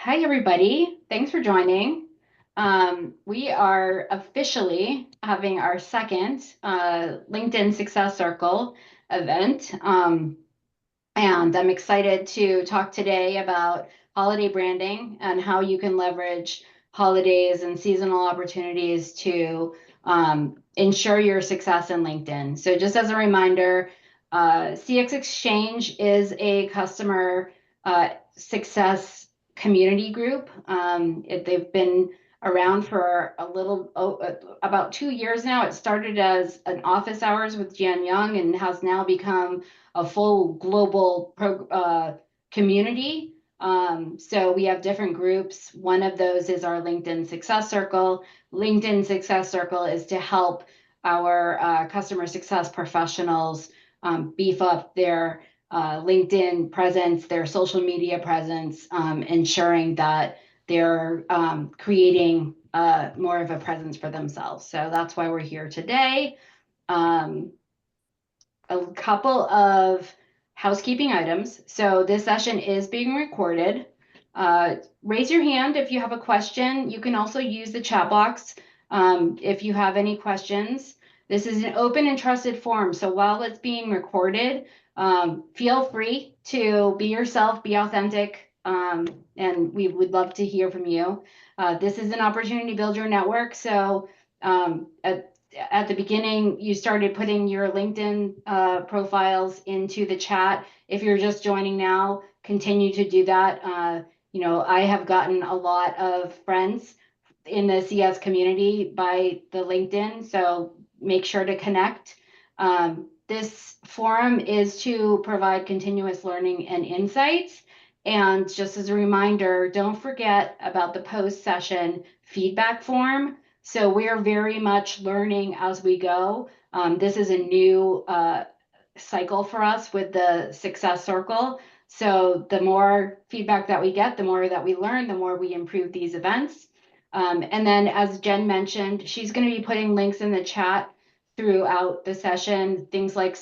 Hi, everybody. Thanks for joining. We are officially having our second LinkedIn Success Circle event. And I'm excited to talk today about holiday branding and how you can leverage holidays and seasonal opportunities to ensure your success in LinkedIn. So just as a reminder, CX Exchange is a customer success community group. They've been around for about 2 years now. It started as an office hours with Jan Young and has now become a full global community. So we have different groups. One of those is our LinkedIn Success Circle. LinkedIn Success Circle is to help our customer success professionals beef up their LinkedIn presence, their social media presence, ensuring that they're creating more of a presence for themselves. So that's why we're here today. A couple of housekeeping items. So this session is being recorded. Raise your hand if you have a question. You can also use the chat box if you have any questions. This is an open and trusted forum. So while it's being recorded, feel free to be yourself, be authentic, and we would love to hear from you. This is an opportunity to build your network. So at the beginning, you started putting your LinkedIn profiles into the chat. If you're just joining now, continue to do that. I have gotten a lot of friends in the CS community by the LinkedIn, so make sure to connect. This forum is to provide continuous learning and insights. And just as a reminder, don't forget about the post-session feedback form. So we're very much learning as we go. This is a new cycle for us with the Success Circle. So the more feedback that we get, the more that we learn, the more we improve these events. And then as Jen mentioned, she's going to be putting links in the chat throughout the session, things like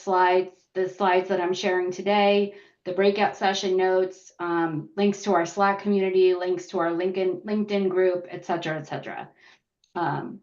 the slides that I'm sharing today, the breakout session notes, links to our Slack community, links to our LinkedIn group, et cetera, et cetera. And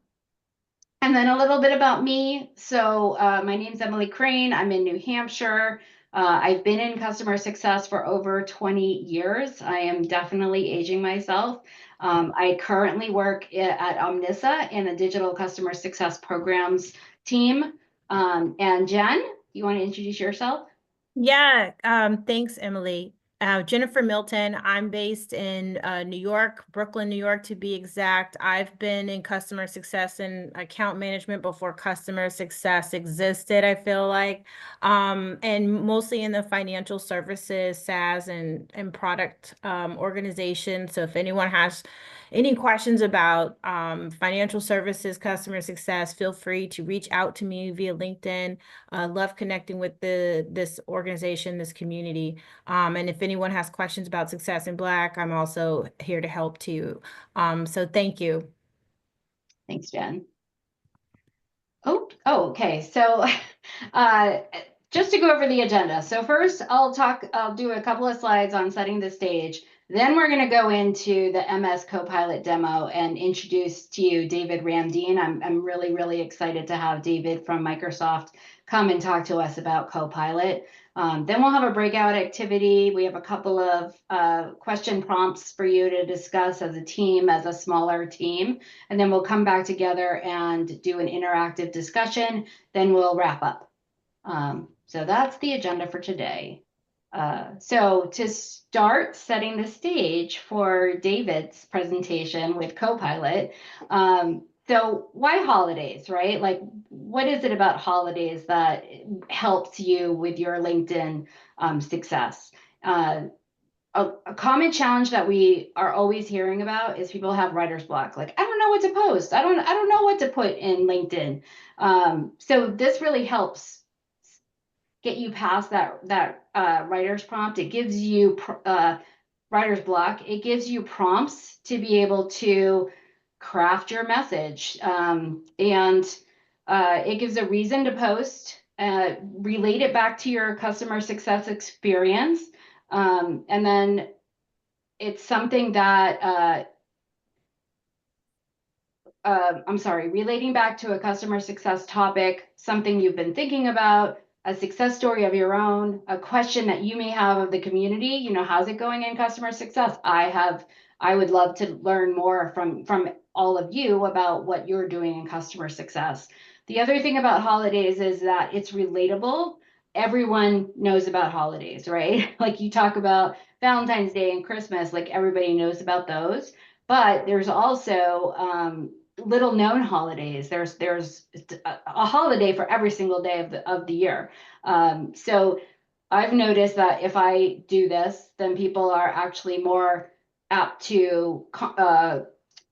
then a little bit about me. So my name's Emily Crane. I'm in New Hampshire. I've been in customer success for over 20 years. I am definitely aging myself. I currently work at Omnissa in the digital customer success programs team. And Jen, you want to introduce yourself? Yeah, thanks, Emily. Jennifer Milton. I'm based in New York, Brooklyn, New York, to be exact. I've been in customer success and account management before customer success existed, I feel like, and mostly in the financial services, SaaS, and product organization. So if anyone has any questions about financial services, customer success, feel free to reach out to me via LinkedIn. Love connecting with this organization, this community. And if anyone has questions about Success in Black, I'm also here to help too. So thank you. Thanks, Jen. Oh, okay. So just to go over the agenda. So first I'll do a couple of slides on setting the stage. Then we're going to go into the MS Copilot demo and introduce to you David Ramdeen. I'm really, really excited to have David from Microsoft come and talk to us about Copilot. Then we'll have a breakout activity. We have a couple of question prompts for you to discuss as a team, as a smaller team. And then we'll come back together and do an interactive discussion. Then we'll wrap up. So that's the agenda for today. So to start setting the stage for David's presentation with Copilot, so why holidays, right? Like, what is it about holidays that helps you with your LinkedIn success? A common challenge that we are always hearing about is people have writer's block. Like, I don't know what to post. I don't know what to put in LinkedIn. So this really helps get you past that writer's prompt. It gives you writer's block. It gives you prompts to be able to craft your message, and it gives a reason to post. Relate it back to your customer success experience, and then it's something that I'm sorry, relating back to a customer success topic, something you've been thinking about, a success story of your own, a question that you may have of the community, how's it going in customer success? I would love to learn more from all of you about what you're doing in customer success. The other thing about holidays is that it's relatable. Everyone knows about holidays, right? Like you talk about Valentine's Day and Christmas, like everybody knows about those. But there's also little known holidays. There's a holiday for every single day of the year. So I've noticed that if I do this, then people are actually more apt to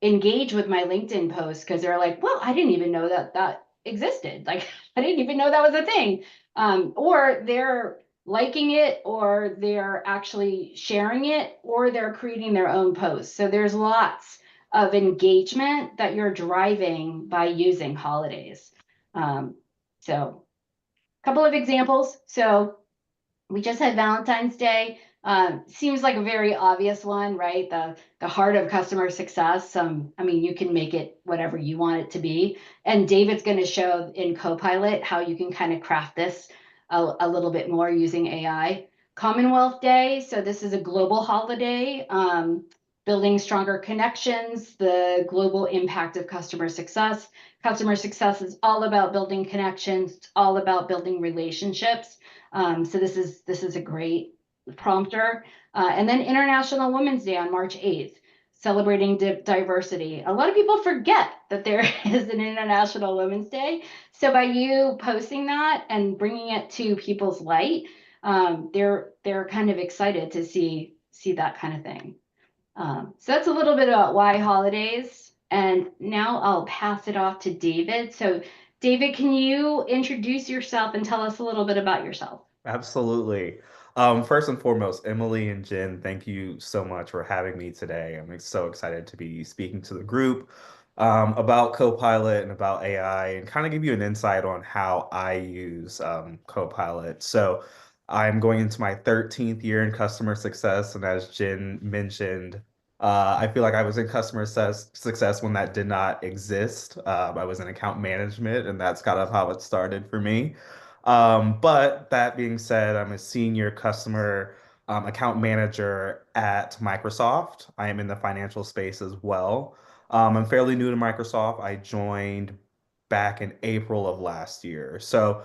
engage with my LinkedIn posts because they're like, well, I didn't even know that that existed. Like, I didn't even know that was a thing. Or they're liking it, or they're actually sharing it, or they're creating their own posts. So there's lots of engagement that you're driving by using holidays. So a couple of examples. So we just had Valentine's Day. Seems like a very obvious one, right? The heart of customer success. I mean, you can make it whatever you want it to be. And David's going to show in Copilot how you can kind of craft this a little bit more using AI. Commonwealth Day. So this is a global holiday. Building stronger connections, the global impact of customer success. Customer success is all about building connections, it's all about building relationships. So this is a great prompter. And then International Women's Day on March 8th, celebrating diversity. A lot of people forget that there is an International Women's Day. So by you posting that and bringing it to people's light, they're kind of excited to see that kind of thing. So that's a little bit about why holidays. And now I'll pass it off to David. So David, can you introduce yourself and tell us a little bit about yourself? Absolutely. First and foremost, Emily and Jen, thank you so much for having me today. I'm so excited to be speaking to the group about Copilot and about AI and kind of give you an insight on how I use Copilot. So I'm going into my 13th year in customer success, and as Jen mentioned, I feel like I was in success when that did not exist. I was in account management, and that's kind of how it started for me. But that being said, I'm a senior customer account manager at Microsoft. I am in the financial space as well. I'm fairly new to Microsoft. I joined back in April of last year. So,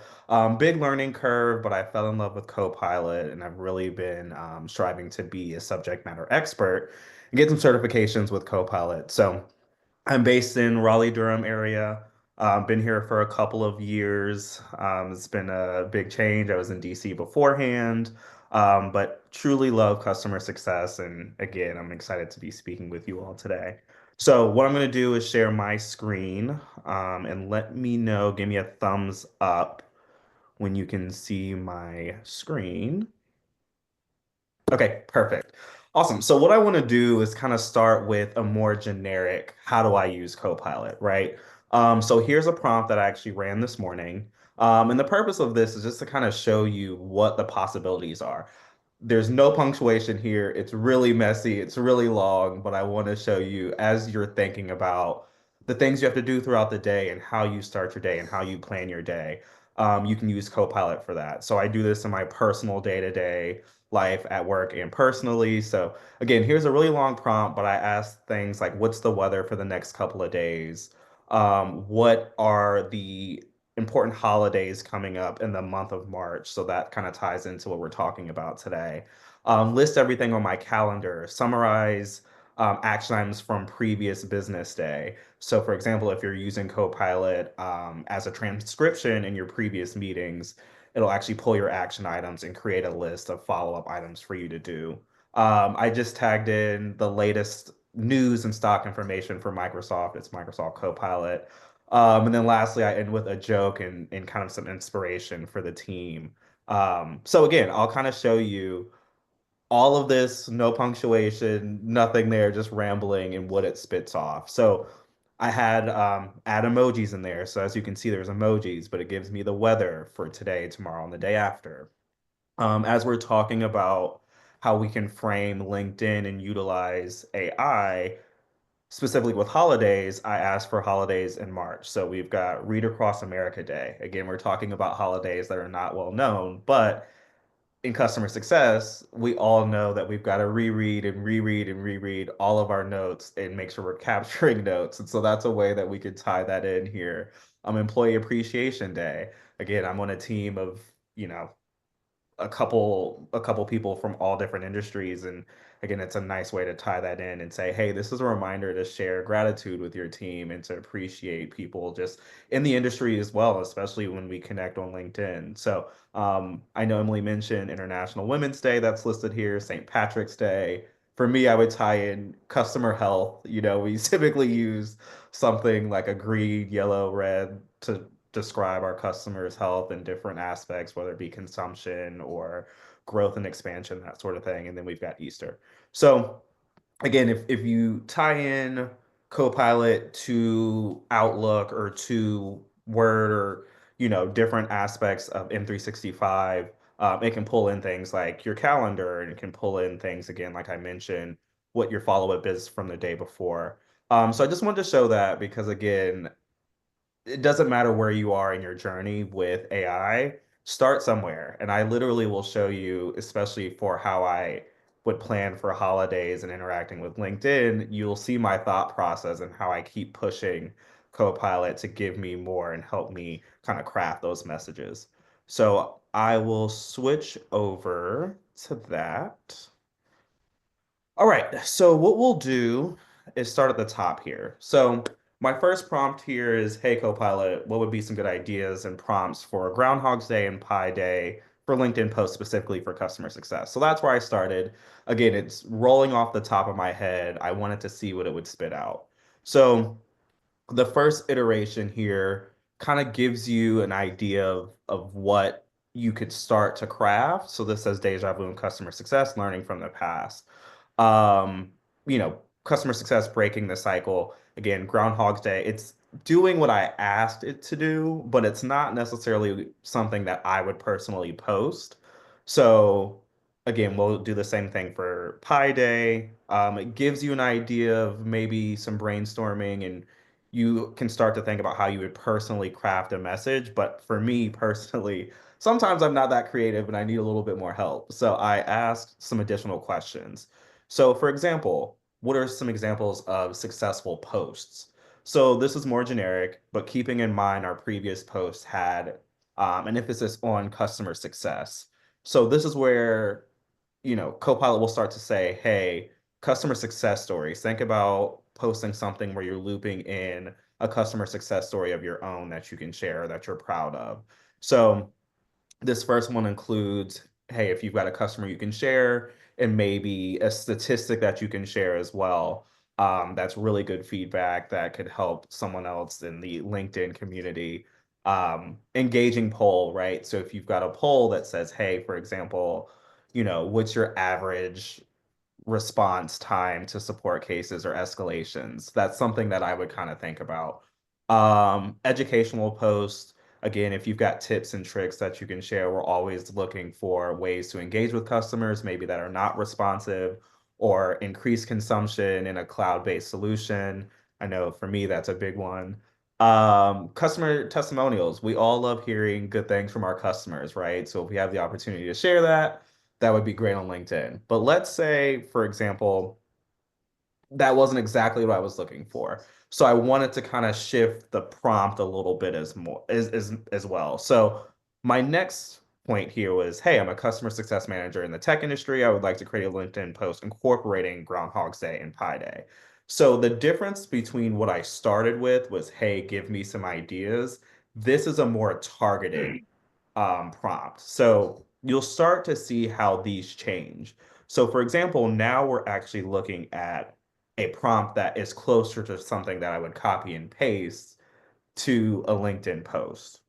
big learning curve, but I fell in love with Copilot and I've really been striving to be a subject matter expert and get some certifications with Copilot. So, I'm based in Raleigh-Durham area. Been here for a couple of years. It's been a big change. I was in DC beforehand, but truly love customer success. And again, I'm excited to be speaking with you all today. So what I'm going to do is share my screen, and let me know, give me a thumbs up when you can see my screen. Okay, perfect. Awesome. So what I want to do is kind of start with a more generic, how do I use Copilot, right? So here's a prompt that I actually ran this morning. And the purpose of this is just to kind of show you what the possibilities are. There's no punctuation here. It's really messy. It's really long, but I want to show you as you're thinking about the things you have to do throughout the day and how you start your day and how you plan your day. You can use Copilot for that. So I do this in my personal day-to-day life at work and personally. So again, here's a really long prompt, but I asked things like, what's the weather for the next couple of days? What are the important holidays coming up in the month of March? So that kind of ties into what we're talking about today. List everything on my calendar, summarize action items from previous business day. So, for example, if you're using Copilot as a transcription in your previous meetings, it'll actually pull your action items and create a list of follow-up items for you to do. I just tagged in the latest news and stock information for Microsoft. It's Microsoft Copilot. And then lastly, I end with a joke and kind of some inspiration for the team. So again, I'll kind of show you all of this, no punctuation, nothing there, just rambling and what it spits off. So I had add emojis in there. So as you can see, there's emojis, but it gives me the weather for today, tomorrow, and the day after. As we're talking about how we can frame LinkedIn and utilize AI. Specifically with holidays, I asked for holidays in March. So we've got Read Across America Day. Again, we're talking about holidays that are not well known, but in customer success, we all know that we've got to reread and reread and reread all of our notes and make sure we're capturing notes. And so that's a way that we could tie that in here. Employee Appreciation Day. Again, I'm on a team of, you know, a couple people from all different industries, and again, it's a nice way to tie that in and say, hey, this is a reminder to share gratitude with your team and to appreciate people just in the industry as well, especially when we connect on LinkedIn. So I know Emily mentioned International Women's Day, that's listed here, St. Patrick's Day. For me, I would tie in customer health. You know, we typically use something like a green, yellow, red to describe our customers' health in different aspects, whether it be consumption or growth and expansion, that sort of thing. And then we've got Easter. So again, if you tie in Copilot to Outlook or to Word or different aspects of M365, it can pull in things like your calendar, and it can pull in things again, like I mentioned, what your follow-up is from the day before. So I just wanted to show that because again, it doesn't matter where you are in your journey with AI, start somewhere. And I literally will show you, especially for how I would plan for holidays and interacting with LinkedIn, you'll see my thought process and how I keep pushing Copilot to give me more and help me kind of craft those messages. So I will switch over to that. All right, so what we'll do is start at the top here. So my first prompt here is, hey, Copilot, what would be some good ideas and prompts for Groundhog's Day and Pi Day for LinkedIn posts specifically for customer success? So that's where I started. Again, it's rolling off the top of my head. I wanted to see what it would spit out. So the first iteration here kind of gives you an idea of what you could start to craft. So this says deja vu and customer success, learning from the past. Um, Customer success breaking the cycle. Again, Groundhog's Day, it's doing what I asked it to do, but it's not necessarily something that I would personally post. So again, we'll do the same thing for Pi Day. It gives you an idea of maybe some brainstorming, and you can start to think about how you would personally craft a message. But for me personally, sometimes I'm not that creative and I need a little bit more help. So I asked some additional questions. So, for example, what are some examples of successful posts? So, this is more generic, but keeping in mind our previous posts had an emphasis on customer success. So, this is where Copilot will start to say, hey, customer success stories. Think about posting something where you're looping in a customer success story of your own that you can share that you're proud of. So this first one includes, hey, if you've got a customer you can share, and maybe a statistic that you can share as well. That's really good feedback that could help someone else in the LinkedIn community. Engaging poll, right? So if you've got a poll that says, hey, for example, what's your average response time to support cases or escalations? That's something that I would kind of think about. Educational posts, again, if you've got tips and tricks that you can share, we're always looking for ways to engage with customers, maybe that are not responsive or increase consumption in a cloud-based solution. I know for me, that's a big one. Customer testimonials. We all love hearing good things from our customers, right? So if we have the opportunity to share that, that would be great on LinkedIn. But let's say, for example, that wasn't exactly what I was looking for. So I wanted to kind of shift the prompt a little bit as well. So my next point here was, hey, I'm a customer success manager in the tech industry. I would like to create a LinkedIn post incorporating Groundhog's Day and Pi Day. So the difference between what I started with was, hey, give me some ideas. This is a more targeted prompt. So you'll start to see how these change. So for example, now we're actually looking at a prompt that is closer to something that I would copy and paste to a LinkedIn post.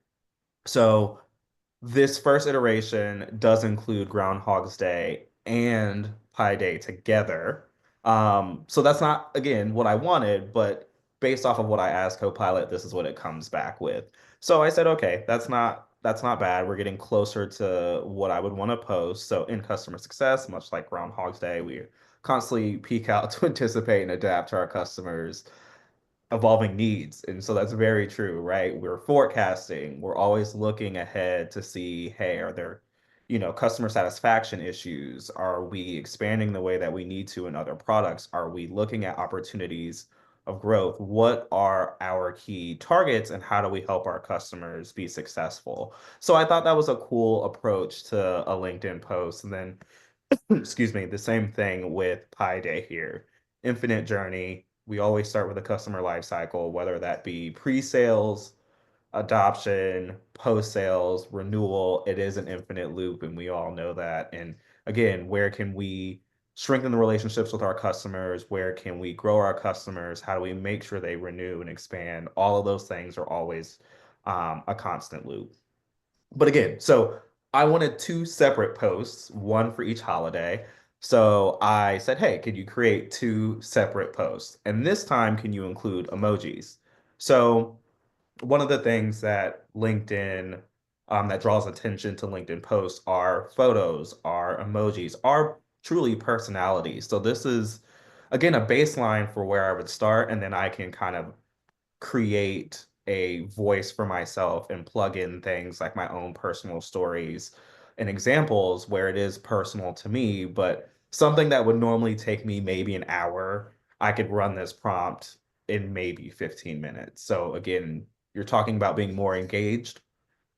So this first iteration does include Groundhog's Day and Pi Day together. So that's not, again, what I wanted, but based off of what I asked Copilot, this is what it comes back with. So I said, okay, that's not that's not bad. We're getting closer to what I would want to post. So in customer success, much like Groundhog's Day, we constantly peek out to anticipate and adapt to our customers' evolving needs. And so that's very true, right? We're forecasting, we're always looking ahead to see, hey, are there, customer satisfaction issues? Are we expanding the way that we need to in other products? Are we looking at opportunities of growth? What are our key targets and how do we help our customers be successful? So I thought that was a cool approach to a LinkedIn post. And then excuse me, the same thing with Pi Day here. Infinite journey. We always start with a customer life cycle, whether that be pre-sales, adoption, post-sales, renewal. It is an infinite loop, and we all know that. And again, where can we strengthen the relationships with our customers? Where can we grow our customers? How do we make sure they renew and expand? All of those things are always a constant loop. But again, so I wanted two separate posts, one for each holiday. So I said, hey, can you create two separate posts? And this time, can you include emojis? So one of the things that LinkedIn, that draws attention to LinkedIn posts are photos, are emojis, are truly personalities. So this is, again, a baseline for where I would start, and then I can kind of create a voice for myself and plug in things like my own personal stories and examples where it is personal to me, but something that would normally take me maybe an hour, I could run this prompt in maybe 15 minutes. So again, you're talking about being more engaged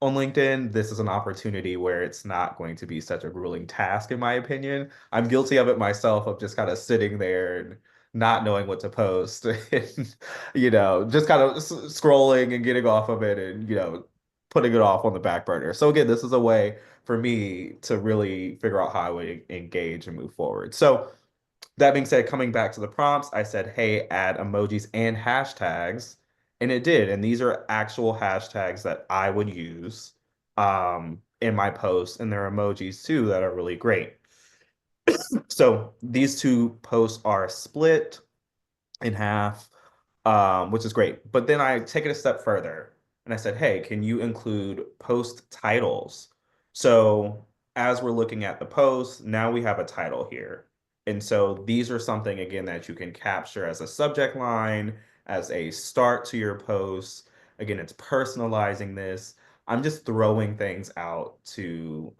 on LinkedIn. This is an opportunity where it's not going to be such a grueling task, in my opinion. I'm guilty of it myself, of just kind of sitting there and not knowing what to post and, just kind of scrolling and getting off of it and, putting it off on the back burner. So again, this is a way for me to really figure out how I would engage and move forward. So that being said, coming back to the prompts, I said, hey, add emojis and hashtags. And it did. And these are actual hashtags that I would use in my posts. And there are emojis too that are really great. So these two posts are split in half, which is great. But then I take it a step further and I said, hey, can you include post titles? So as we're looking at the post, now we have a title here. And so these are something, again, that you can capture as a subject line, as a start to your post. Again, it's personalizing this. I'm just throwing things out to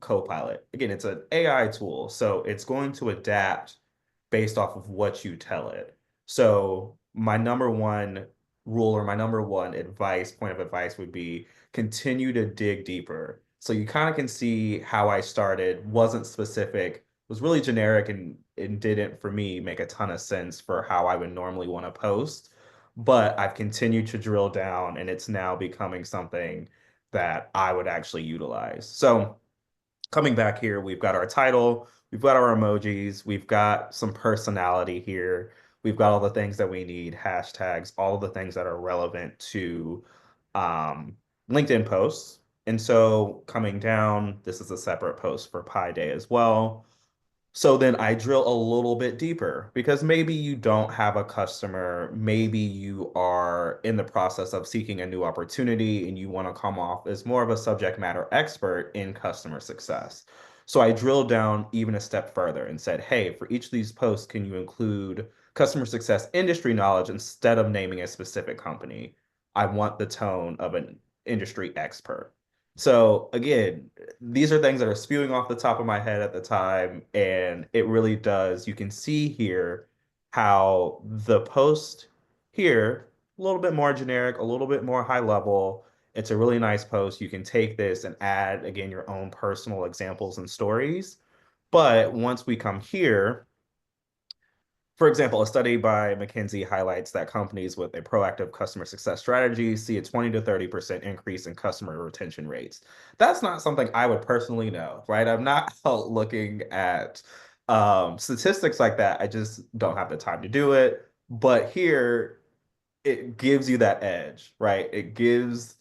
Copilot. Again, it's an AI tool, so it's going to adapt based off of what you tell it. So my number one rule or my number one point of advice would be continue to dig deeper. So you kind of can see how I started, wasn't specific, was really generic and didn't, for me, make a ton of sense for how I would normally want to post. But I've continued to drill down and it's now becoming something that I would actually utilize. So coming back here, we've got our title, we've got our emojis, we've got some personality here, we've got all the things that we need, hashtags, all of the things that are relevant to LinkedIn posts. And so coming down, this is a separate post for Pi Day as well. So then I drill a little bit deeper because maybe you don't have a customer, maybe you are in the process of seeking a new opportunity and you want to come off as more of a subject matter expert in customer success. So I drilled down even a step further and said, hey, for each of these posts, can you include customer success industry knowledge instead of naming a specific company? I want the tone of an industry expert. So again, these are things that are spewing off the top of my head at the time, and it really does. You can see here how the post here, a little bit more generic, a little bit more high level. It's a really nice post. You can take this and add, again, your own personal examples and stories. But once we come here, for example, a study by McKinsey highlights that companies with a proactive customer success strategy see a 20 to 30% increase in customer retention rates. That's not something I would personally know, right? I'm not out looking at statistics like that. I just don't have the time to do it. But here, it gives you that edge, right? It gives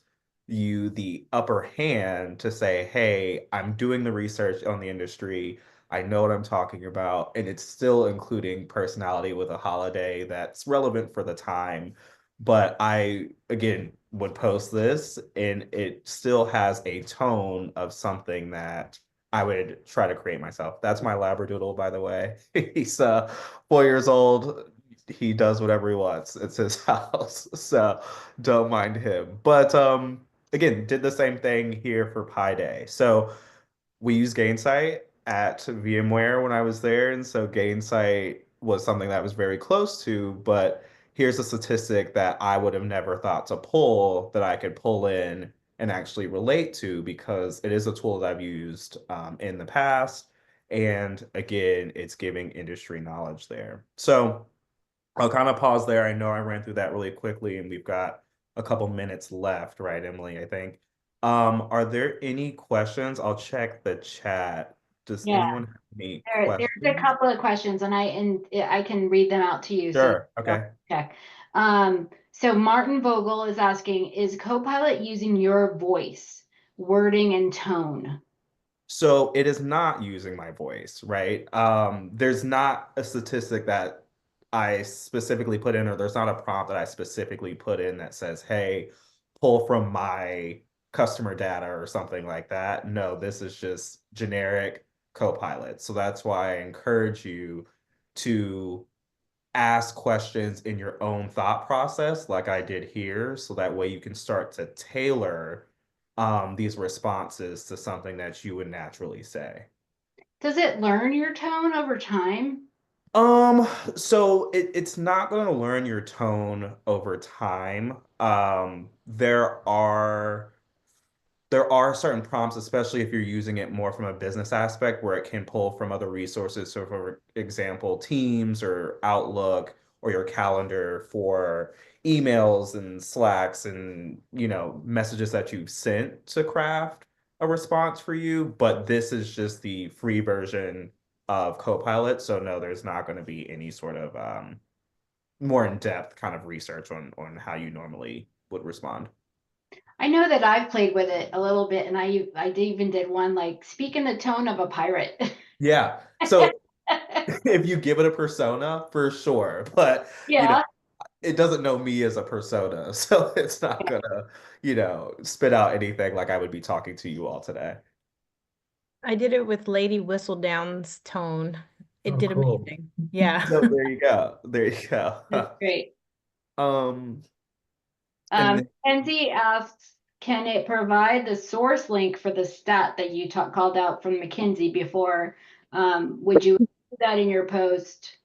you the upper hand to say, hey, I'm doing the research on the industry. I know what I'm talking about. And it's still including personality with a holiday that's relevant for the time. But I, again, would post this, and it still has a tone of something that I would try to create myself. That's my Labradoodle, by the way. He's 4 years old. He does whatever he wants. It's his house, so don't mind him. But again, did the same thing here for Pi Day. So we use Gainsight at VMware when I was there, and so Gainsight was something that I was very close to, but here's a statistic that I would have never thought to pull that I could pull in and actually relate to because it is a tool that I've used in the past. And again, it's giving industry knowledge there. So I'll kind of pause there. I know I ran through that really quickly, and we've got a couple minutes left, right, Emily? I think. Are there any questions? I'll check the chat. Does Yeah, anyone have any there's a questions? couple of questions, and I can read them out to you. So Sure. Okay. check. So Martin Vogel is asking, is Copilot using your voice, wording, and tone? So it is not using my voice, right? There's not a statistic that I specifically put in, or there's not a prompt that I specifically put in that says, hey, pull from my customer data or something like that. No, this is just generic Copilot. So that's why I encourage you to ask questions in your own thought process, like I did here, so that way you can start to tailor these responses to something that you would naturally say. Does it learn your tone over time? So it's not going to learn your tone over time. There are certain prompts, especially if you're using it more from a business aspect, where it can pull from other resources. So, for example, Teams or Outlook or your calendar for emails and Slacks and, messages that you've sent to craft a response for you. But this is just the free version of Copilot. So no, there's not going to be any sort of more in-depth kind of research on how you normally would respond. I know that I've played with it a little bit, and even did one like speak in the tone of a pirate. Yeah. So if you give it a persona, for sure, but Yeah. it doesn't know me as a persona, so it's not gonna, spit out anything like I would be talking to you all today. I did it with Lady Whistledown's tone. It Oh, did cool. amazing. Yeah. So there you go. There you go. That's great. Um, and then, Kenzie asks, can it provide the source link for the stat that you called out from McKinsey before? Would you put that in your post?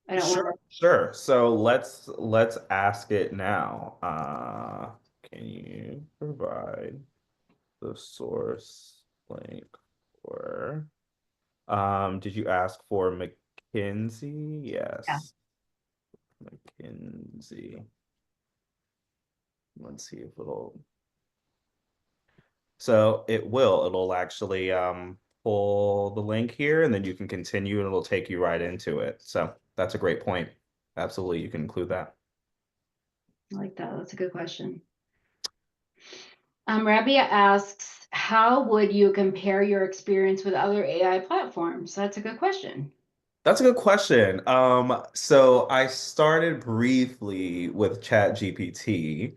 I don't want sure, sure. So let's ask it now. Can you provide the source link for did you ask for McKinsey? to. Yes. McKinsey. Let's see if it'll. So it will. It'll actually pull the link here, and then you can continue, and it'll take you right into it. So that's a great point. Absolutely, you can include that. I like that. That's a good question. Rabia asks, how would you compare your experience with other AI platforms? That's a good question. That's a good question. So I started briefly with ChatGPT,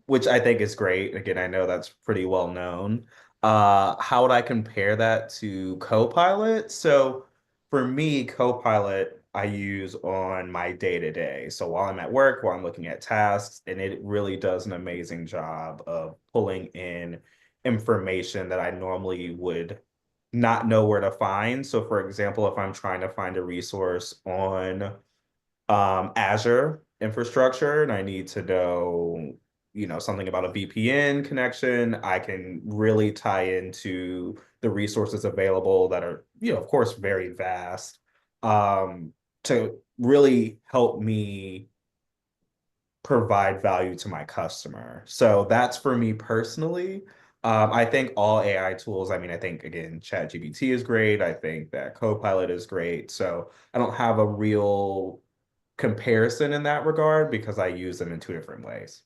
which I think is great. Again, I know that's pretty well known. How would I compare that to Copilot? So for me, Copilot I use on my day-to-day. So while I'm at work, while I'm looking at tasks, and it really does an amazing job of pulling in information that I normally would not know where to find. So for example, if I'm trying to find a resource on Azure infrastructure and I need to know, something about a VPN connection, I can really tie into the resources available that are, of course, very vast, to really help me provide value to my customer. So that's for me personally. I think all AI tools, I mean, I think again, ChatGPT is great. I think that Copilot is great. So I don't have a real comparison in that regard because I use them in two different ways.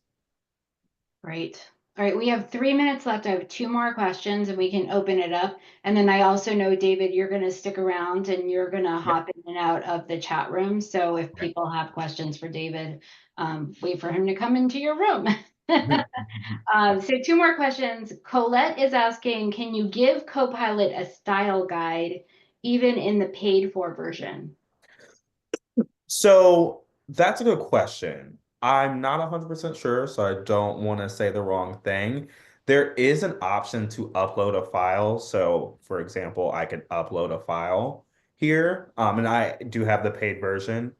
Great. All right, we have 3 minutes left. I have 2 more questions and we can open it up. And then I also know, David, you're going to stick around and you're going to hop in and out of the chat room. So if people have questions for David, wait for him to come into your room. So 2 more questions. Colette is asking, can you give Copilot a style guide even in the paid for version? So that's a good question. I'm not 100% sure, so I don't want to say the wrong thing. There is an option to upload a file. So, for example, I can upload a file here, and I do have the paid version.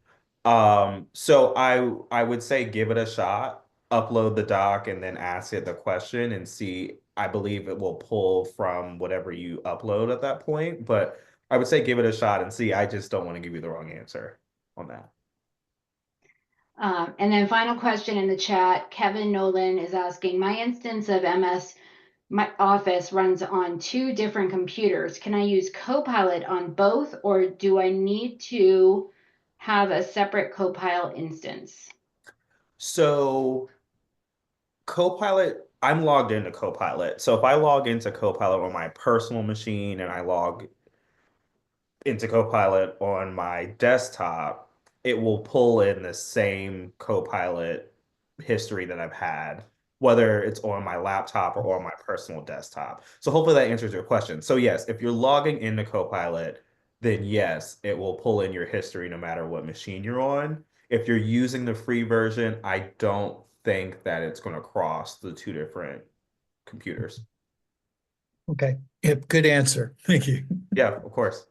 So I would say give it a shot, upload the doc, and then ask it the question and see. I believe it will pull from whatever you upload at that point, but I would say give it a shot and see. I just don't want to give you the wrong answer on that. And then final question in the chat, Kevin Nolan is asking, my instance of MS my Office runs on 2 different computers. Can I use Copilot on both, or do I need to have a separate Copilot instance? So Copilot, I'm logged into Copilot. So if I log into Copilot on my personal machine and I log into Copilot on my desktop, it will pull in the same Copilot history that I've had, whether it's on my laptop or on my personal desktop. So hopefully that answers your question. So yes, if you're logging into Copilot, then yes, it will pull in your history no matter what machine you're on. If you're using the free version, I don't think that it's going to cross the 2 different computers. Okay, yep, good answer. Thank you. Yeah, of course.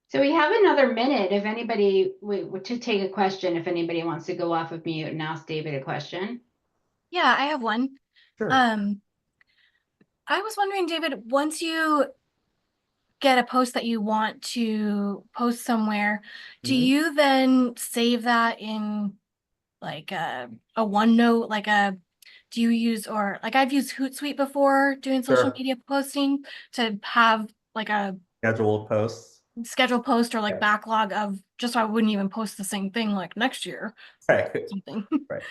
So we have another minute if anybody to take a question, if anybody wants to go off of mute and ask David a question. Yeah, I have one. Sure. I was wondering, David, once you get a post that you want to post somewhere, do Mhm. you then save that in like a OneNote, like do you use, or like I've used Hootsuite before doing social Sure. media posting to have like a Scheduled posts. scheduled post or like Yes. backlog of, just so I wouldn't even post the same thing like next year, Right. something. Right.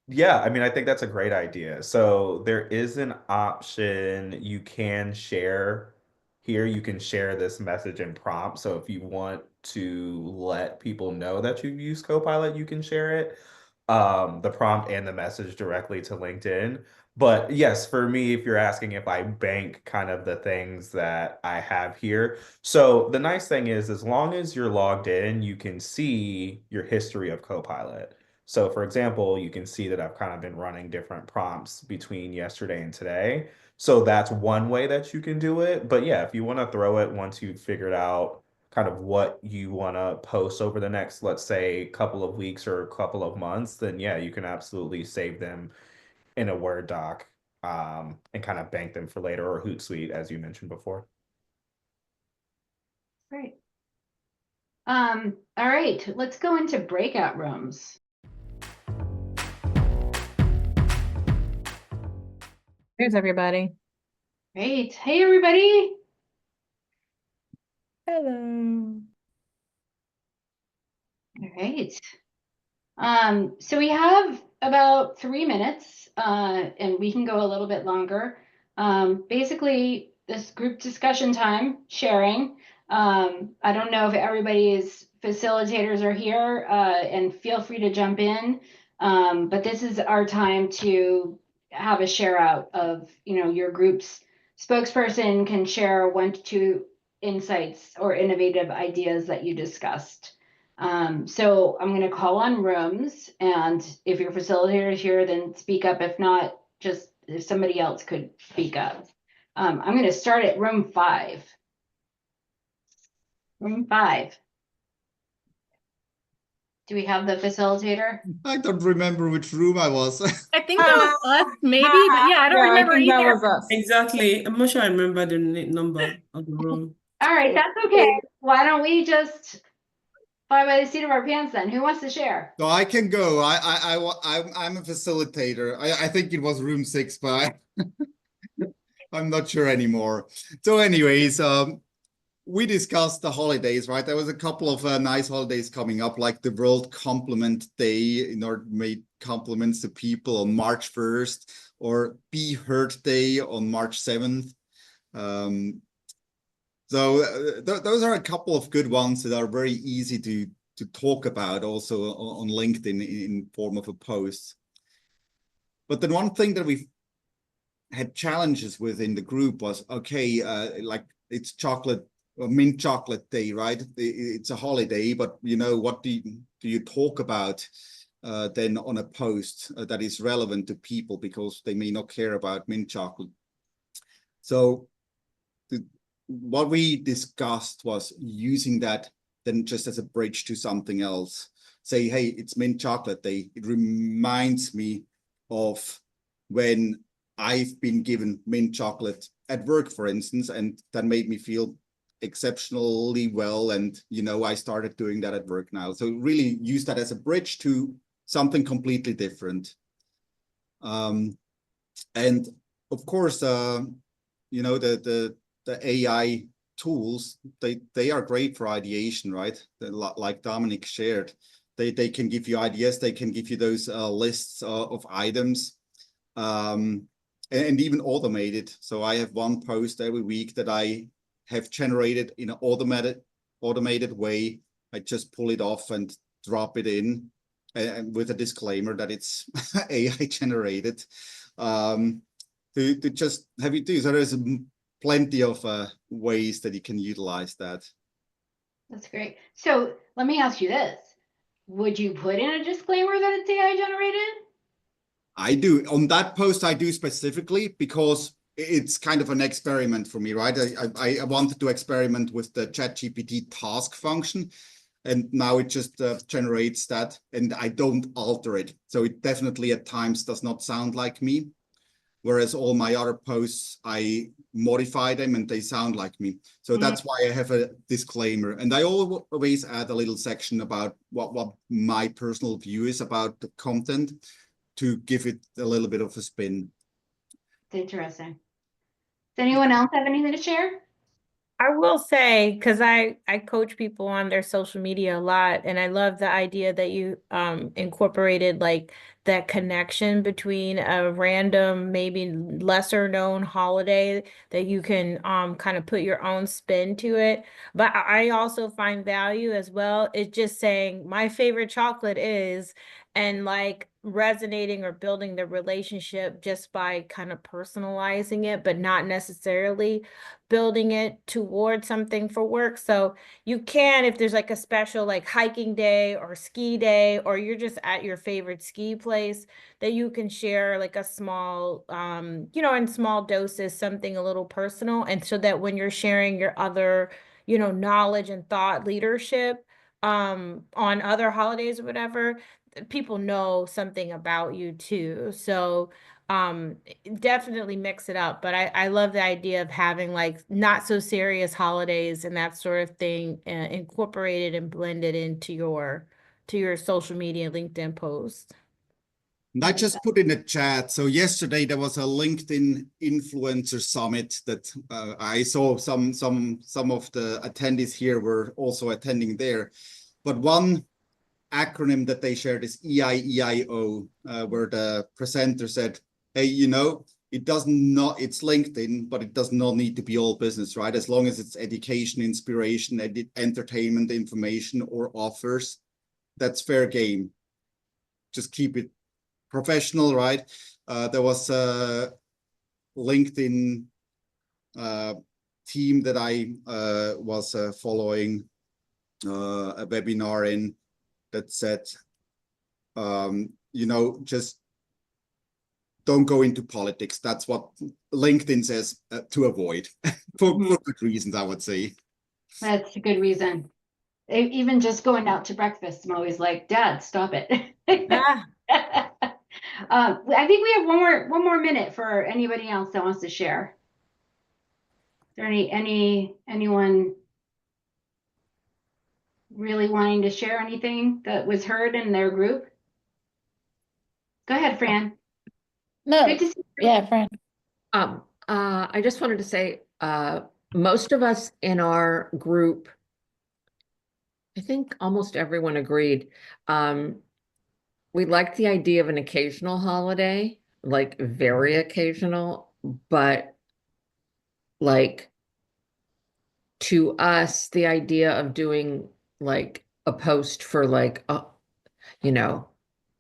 Yeah, I mean, I think that's a great idea. So there is an option you can share here. You can share this message and prompt. So if you want to let people know that you've used Copilot, you can share it, the prompt and the message directly to LinkedIn. But yes, for me, if you're asking if I bank kind of the things that I have here. So the nice thing is, as long as you're logged in, you can see your history of Copilot. So for example, you can see that I've kind of been running different prompts between yesterday and today. So that's one way that you can do it. But yeah, if you want to throw it once you've figured out kind of what you want to post over the next, let's say, couple of weeks or a couple of months, then yeah, you can absolutely save them in a Word doc, and kind of bank them for later, or Hootsuite, as you mentioned before. Great. All right, let's go into breakout rooms. Here's everybody. Great. Hey, everybody. Hello. All right. So we have about 3 minutes, and we can go a little bit longer. Basically, this group discussion time, sharing. I don't know if everybody's facilitators are here, and feel free to jump in. But this is our time to have a share out of, your group's spokesperson can share 1 to 2 insights or innovative ideas that you discussed. So I'm going to call on rooms, and if your facilitator is here, then speak up. If not, just if somebody else could speak up. I'm going to start at room 5. Room 5. Do we have the facilitator? I don't remember which room I was. I think that was us, maybe, but yeah, I don't remember think that either. was us. Exactly. I'm not sure I remember the number of the room. All right, that's okay. Why don't we just fly by the seat of our pants then? Who wants to share? So I can go. I'm a facilitator. I think it was room 6, but I'm not sure anymore. So anyways, we discussed the holidays, right? There was a couple of nice holidays coming up, like the World Compliment Day, made compliments to people on March 1st, or Be Heard Day on March 7th. Those are a couple of good ones that are very easy to talk about also on LinkedIn in form of a post. But then one thing that we've had challenges with in the group was, okay, like it's chocolate or mint chocolate day, right? It's a holiday, but what do you talk about then on a post that is relevant to people, because they may not care about mint chocolate. So what we discussed was using that then just as a bridge to something else. Say, hey, it's mint chocolate day. It reminds me of when I've been given mint chocolate at work, for instance, and that made me feel exceptionally well. And, I started doing that at work now. So really use that as a bridge to something completely different. And of course, the AI tools, they are great for ideation, right? Like Dominic shared, they can give you ideas, they can give you those lists of items, and even automate it. So I have one post every week that I have generated in an automated way. I just pull it off and drop it in, and with a disclaimer that it's AI generated, to just have you do. So there's plenty of ways that you can utilize that. That's great. So let me ask you this. Would you put in a disclaimer that it's AI generated? I do. On that post, I do specifically because it's kind of an experiment for me, right? I wanted to experiment with the ChatGPT task function, and now it just generates that, and I don't alter it. So it definitely at times does not sound like me. Whereas all my other posts, I modify them and they sound like me. So that's why I have a disclaimer. And I always add a little section about what my personal view is about the content to give it a little bit of a spin. It's interesting. Does anyone else have anything to share? I will say, because I coach people on their social media a lot, and I love the idea that you incorporated like that connection between a random, maybe lesser known holiday that you can kind of put your own spin to it. But I also find value as well. It's just saying my favorite chocolate is, and like resonating or building the relationship just by kind of personalizing it, but not necessarily building it towards something for work. So you can, if there's like a special like hiking day or ski day, or you're just at your favorite ski place, that you can share like a small, in small doses, something a little personal. And so that when you're sharing your other, knowledge and thought leadership on other holidays or whatever, people know something about you too. So definitely mix it up. But I love the idea of having like not so serious holidays and that sort of thing incorporated and blended into your social media LinkedIn posts. And I just put in a chat. So yesterday there was a LinkedIn influencer summit that I saw some of the attendees here were also attending there. But one acronym that they shared is EIEIO, where the presenter said, hey, it's LinkedIn, but it does not need to be all business, right? As long as it's education, inspiration, entertainment, information, or offers, that's fair game. Just keep it professional, right? There was a LinkedIn team that I was following a webinar in that said, just don't go into politics. That's what LinkedIn says to avoid for good reasons, I would say. That's a good reason. Even just going out to breakfast, I'm always like, Dad, stop it. I think we have one more minute for anybody else that wants to share. Is there anyone really wanting to share anything that was heard in their group? Go ahead, Fran. No, Good to see you. yeah, Fran. I just wanted to say, most of us in our group, I think almost everyone agreed. We liked the idea of an occasional holiday, like very occasional, but like to us, the idea of doing like a post for like,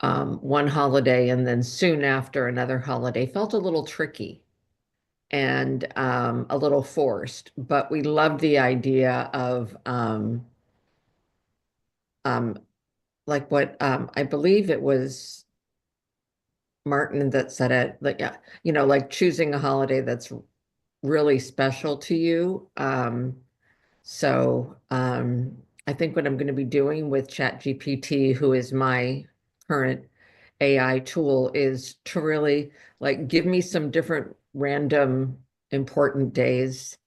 one holiday and then soon after another holiday felt a little tricky and a little forced, but we loved the idea of like what I believe it was Martin that said it, like, yeah, like choosing a holiday that's really special to you. So I think what I'm going to be doing with ChatGPT, who is my current AI tool, is to really like give me some different random important days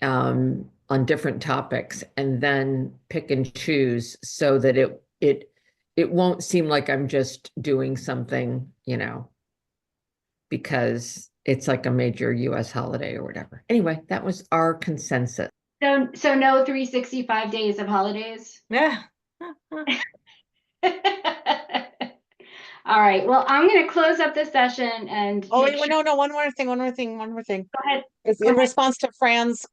on different topics, and then pick and choose so that it won't seem like I'm just doing something, because it's like a major US holiday or whatever. Anyway, that was our consensus. So no 365 days of holidays? Yeah. All right, well, I'm going to close up this session and Oh, make wait, sure. no, one more thing. Go ahead. It's Go in ahead. response to Fran's,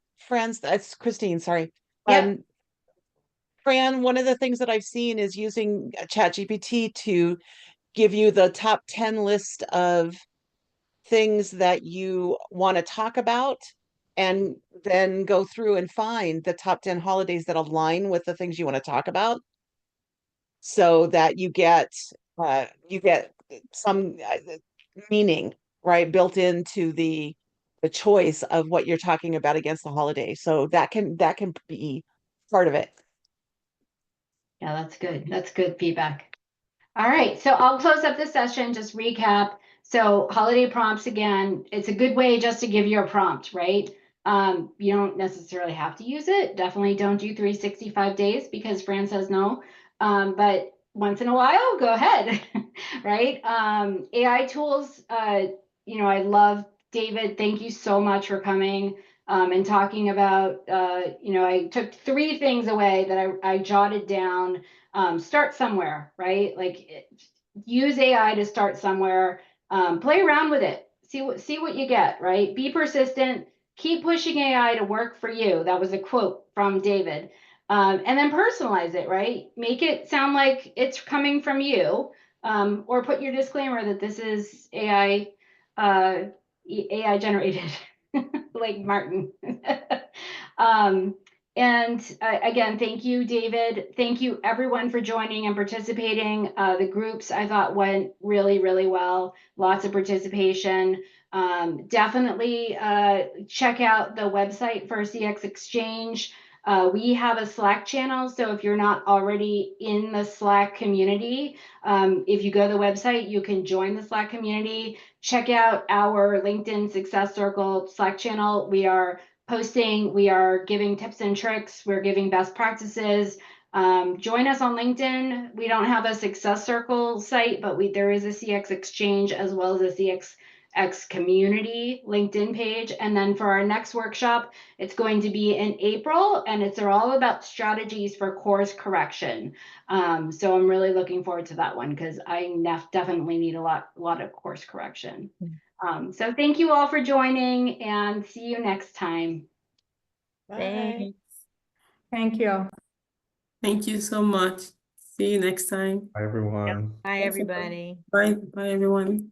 that's Christine, sorry. Yep. Fran, one of the things that I've seen is using ChatGPT to give you the top 10 list of things that you want to talk about, and then go through and find the top 10 holidays that align with the things you want to talk about, so that you get some meaning, right, built into the choice of what you're talking about against the holiday. So that can be part of it. Yeah, that's good. That's good feedback. All right, so I'll close up this session, just recap. So holiday prompts again, it's a good way just to give you a prompt, right? You don't necessarily have to use it. Definitely don't do 365 days because Fran says no. But once in a while, go ahead, right? AI tools, I love David. Thank you so much for coming and talking about, I took 3 things away that I jotted down. Start somewhere, right? Like use AI to start somewhere. Play around with it. See what you get, right? Be persistent. Keep pushing AI to work for you. That was a quote from David. And then personalize it, right? Make it sound like it's coming from you, or put your disclaimer that this is AI generated, like Martin. And again, thank you, David. Thank you, everyone, for joining and participating. The groups I thought went really, really well. Lots of participation. Definitely check out the website for CX Exchange. We have a Slack channel, so if you're not already in the Slack community, if you go to the website, you can join the Slack community. Check out our LinkedIn Success Circle Slack channel. We are posting, we are giving tips and tricks, we're giving best practices. Join us on LinkedIn. We don't have a Success Circle site, but there is a CX Exchange as well as a CX community LinkedIn page. And then for our next workshop, it's going to be in April, and they're all about strategies for course correction. So I'm really looking forward to that one because I definitely need a lot of course correction. So thank you all for joining, and see you next time. Bye. Thanks. Thank you. Thank you so much. See you next time. Bye, everyone. Bye, everybody. Bye, everyone.